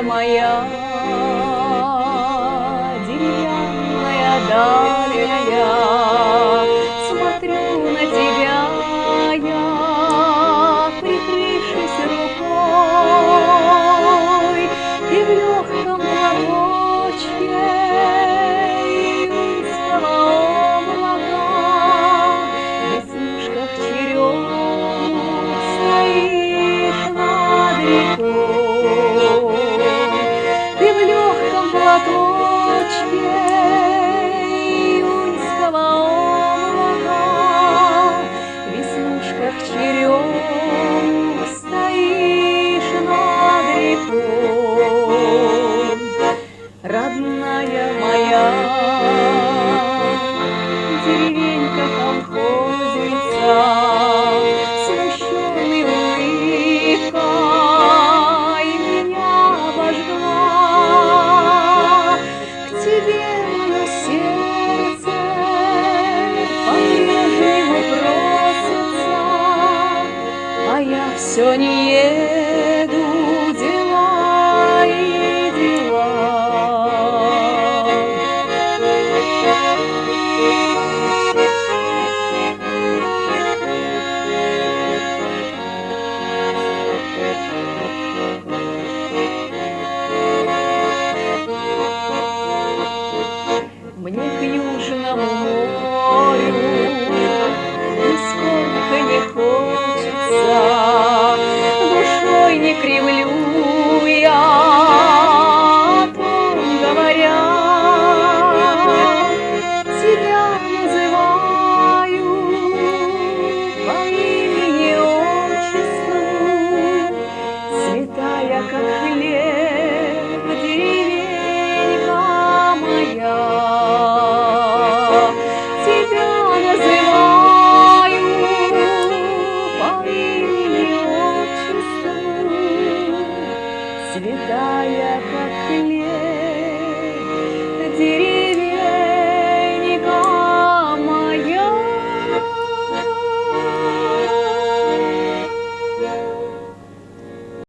родная моя, деревянная, дальняя, смотрю на тебя я, прикрывшись рукой, и в легком платочке июньского облака, в веснушках черемух стоишь над рекой. Ты в легком платочке июньского облака, в веснушках черемух стоишь над рекой. Родная моя, деревенька колхозница, смущенный улыбкой меня обожгла. К тебе мое сердце по-прежнему просится, а я все не